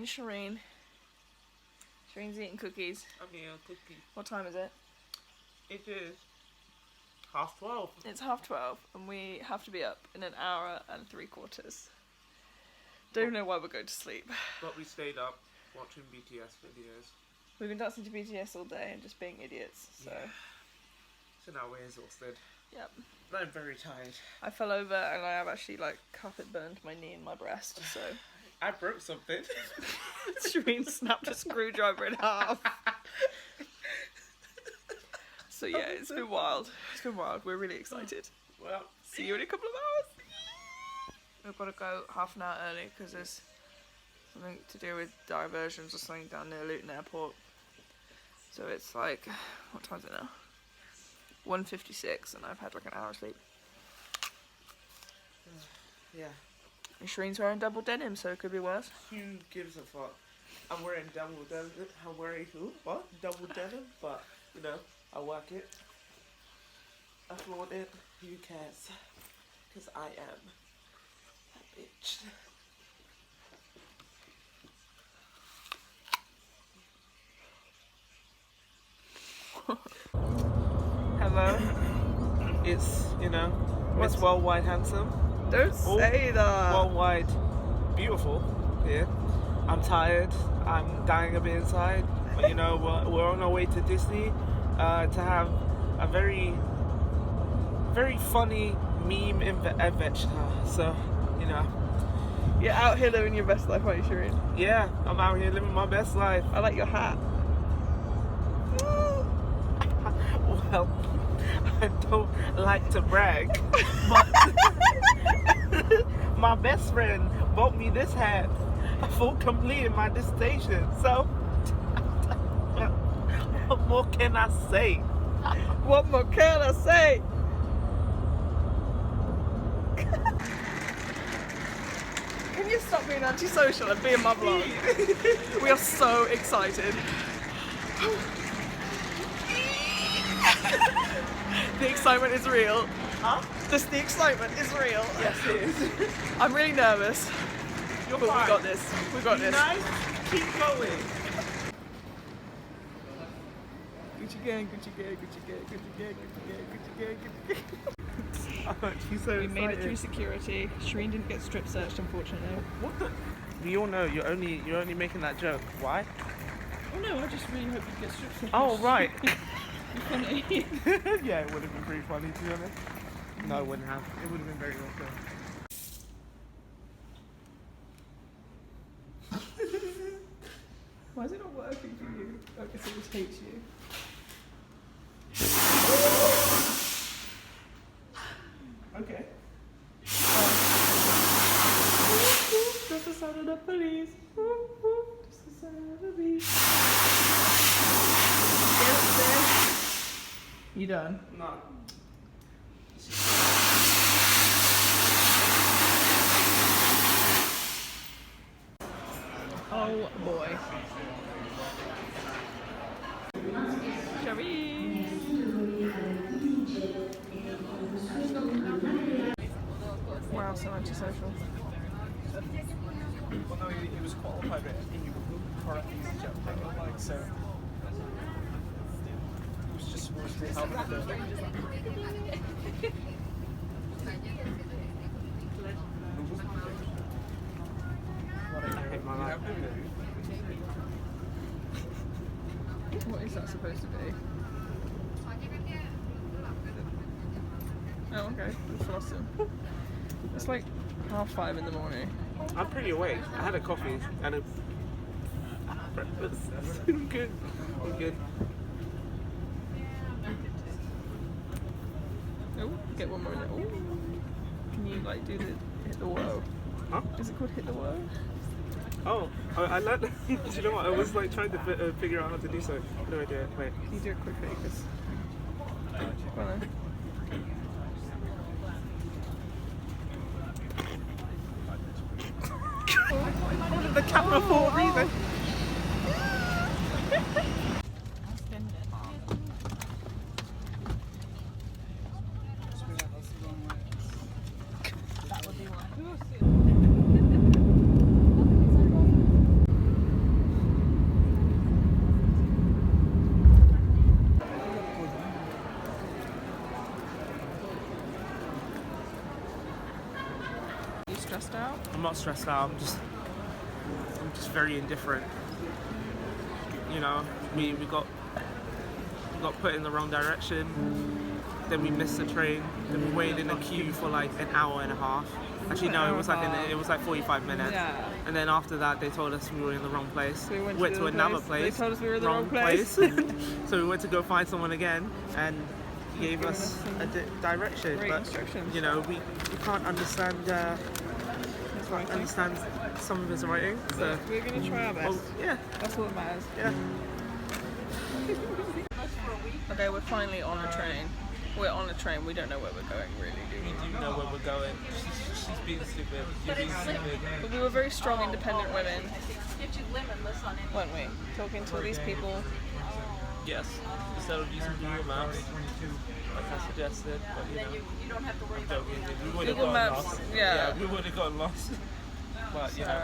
and Shireen. Shireen's eating cookies. I'm eating a cookie. What time is it? It is 12:30. It's 12:30 and we have to be up in an hour and 3/4. Don't know why we're going to sleep. But we stayed up watching BTS videos. We've been dancing to BTS all day and just being idiots, so... Yeah. So now we're exhausted. Yep. I'm very tired. I fell over and I have actually, like, carpet burned my knee and my breast, so... I broke something. Shireen snapped a screwdriver in half. So yeah, it's been wild. It's been wild. We're really excited. Well, see you in a couple of hours. We've got to go half an hour early because there's something to do with diversions or something down near Luton Airport. So it's like, what time is it now? 1:56 and I've had like an hour's sleep. Yeah. And Shireen's wearing double denim, so it could be worse. Who gives a fuck? I'm wearing double denim. I'm wearing what? Double denim? But, you know, I work it. I flaunt it. Who cares? Because I am that bitch. Hello. It's, you know, Miss Worldwide Handsome. Don't say that. Worldwide beautiful. Yeah. I'm tired. I'm dying a bit inside. But, you know, we're on our way to Disney to have a very, very funny meme adventure. So, you know. You're out here living your best life, aren't you, Shireen? Yeah, I'm out here living my best life. I like your hat. Well, I don't like to brag, but my best friend bought me this hat for completing my dissertation. So, what more can I say? What more can I say? Can you stop being antisocial and be in my vlog? We are so excited. The excitement is real. Huh? The excitement is real. Yes, it is. I'm really nervous. You're but fine. we got this. We got this. Nice. Keep going. Gucci gang, Gucci gang, Gucci gang, Gucci gang, Gucci gang, Gucci gang, Gucci gang. She's so We made it through excited. security. Shireen didn't get strip searched, unfortunately. What the? We all know you're only making that joke. Why? Oh no, I just really hope you get strip searched. Oh right. Funny. Yeah, it would have been pretty funny to be honest. No, it wouldn't have. It would have been very well done. Why is it not working for you? I guess it just hates you. Okay. Just the sound of the police. Just the sound of the beat. Get up there. You done? No. Oh boy. Shireen. Wow, so antisocial. Well, no, he was qualified, but he correctly jumped out, like, so. He was just supposed to help with the. What is that supposed to be? Oh, okay. It's awesome. It's like 5:30 in the morning. I'm pretty awake. I had a coffee and a breakfast. I'm good. I'm good. Oh, get one more in it. Oh. Can you like do the hit the whoa? Huh? Is it called hit the whoa? Oh, I learned. Do you know what? I was like trying to figure out how to do so. No idea. Wait. Can you do it quickly? Because. Go on then. The camera for a reason. I'm not stressed out. I'm just very indifferent. You know, we got put in the wrong direction. Then we missed the train. Then we waited in a queue for like an hour and a half. Actually, no, it was like 45 minutes. Yeah. And then after that, they told us we were in the wrong place. We went to another place. They told us we were in the wrong place. So we went to go find someone again, and he gave us a direction. Great but instructions. you know, we can't understand some of his writing. So We're gonna try our best. well, yeah, That's all that matters. yeah. Okay, we're finally on a train. We're on a train. We don't know where we're going, really, do we? We do know where we're going. She's being stupid. You're being stupid. But we were very strong, independent women, weren't we? Talking to all these people. Yes. Instead of using Google Maps, like I suggested, but you know, You don't have to worry I'm about joking. We would have Google gotten Maps, lost. yeah. We would have gotten lost. But you know,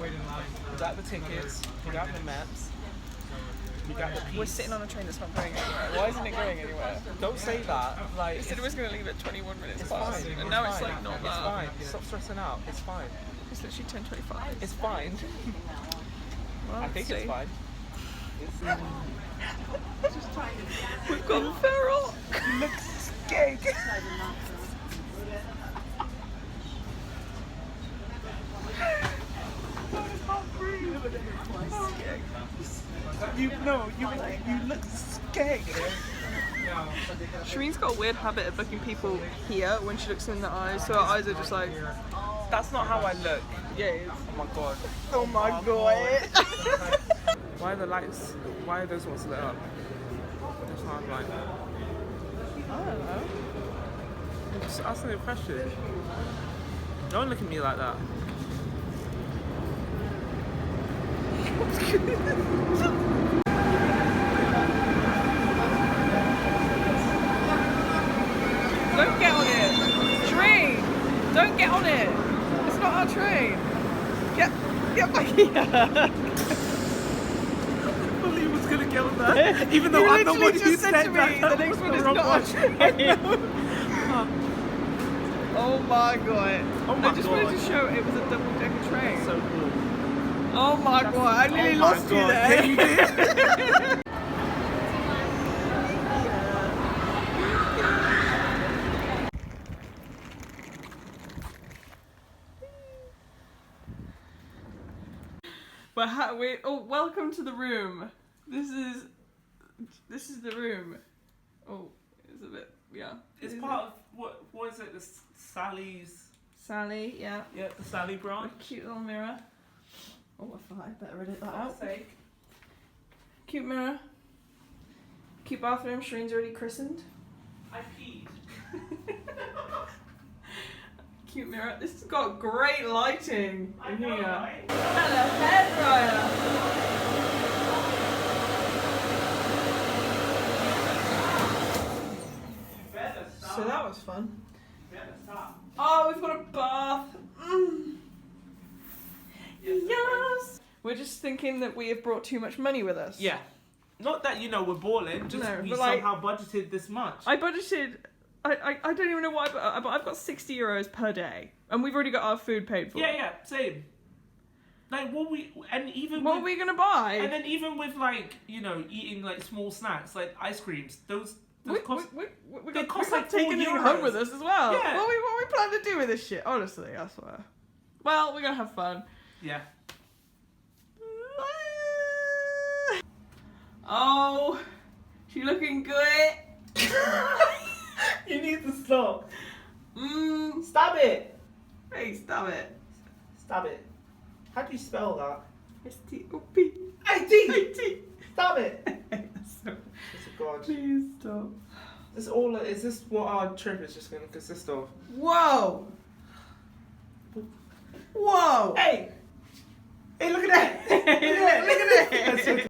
we got the tickets, we got the maps, we got the piece. We're sitting on a train that's not going anywhere. Why isn't it going anywhere? Don't say that. Like, It said it was going to leave at 21 minutes it's past, fine. and now it's fine. like not It's that. fine. Stop stressing out. It's fine. It's literally 10:25. It's fine. Well, I think let's it's see. fine. We've got feral. Looks gay. You look scared. Shireen's got a weird habit of looking people here when she looks in the eyes, so her eyes are just like, That's not how I look. yeah, it is. Oh my god. Oh my god. Why are the lights? Why are those ones lit up? That's how I'm like. I don't know. I'm just asking you a question. Don't look at me like that. Don't get on it. Shireen, don't get on it. It's not our train. Get back here. He was gonna get on that, even though You I'm the one literally who just said to me, that. the next one is Wrong not one. our train. Oh my god. Oh my I just wanted God. to show it was a double-decker train. So cool. Oh my god, I nearly Oh my lost you God. there. Yeah, you did. Welcome to the room. This is the room. Oh, it's a bit, yeah. It's part of what is it? The Sally's. Sally, yeah. Yeah, the Sally A branch. cute little mirror. Oh, I thought I better edit that For out. God's sake. Cute mirror. Cute bathroom. Shireen's already christened. I peed. Cute mirror. This has got great lighting in here. Right? And a hairdryer. So that was fun. Oh, we've got a bath. Yes. We're just thinking that we have brought too much money with us. Yeah. Not that we're balling, just No, we but like- somehow budgeted this much. I budgeted. I don't even know why, but I've got 60 euros per day, and we've already got our food paid for. Yeah, same. Like what even What with, are we gonna buy? and then even with like eating like small snacks like ice creams, those cost. We cost got like take 4 anything euros. home with us as well. Yeah. What we plan to do with this shit? Honestly, I swear. Well, we're gonna have fun. Yeah. Oh, she looking good. You need to stop. Mmm. Stab it. Hey, stop it. Stab it. How do you spell that? S-T-O-P. A-T. A-T. Stab it. So, God. please stop. Is this what our trip is just going to consist of? Whoa. Whoa. Hey! Hey, look at that! Look at it.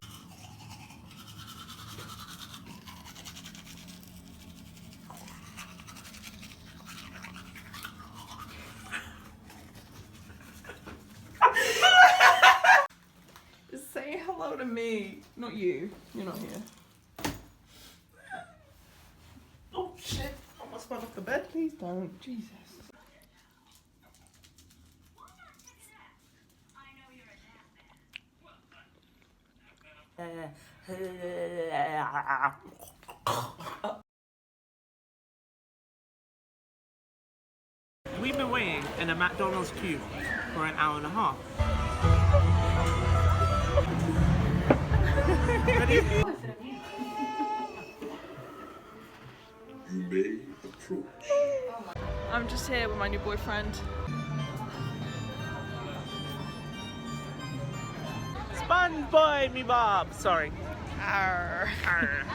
Just say hello to me. Not you. You're not here. Oh shit! I almost fell off the bed. Please don't. Jesus. We've been waiting in a McDonald's queue for an hour and a half. Ready? You may approach. I'm just here with my new boyfriend. SpongeBob, me Bob. Sorry. Arr. Arr.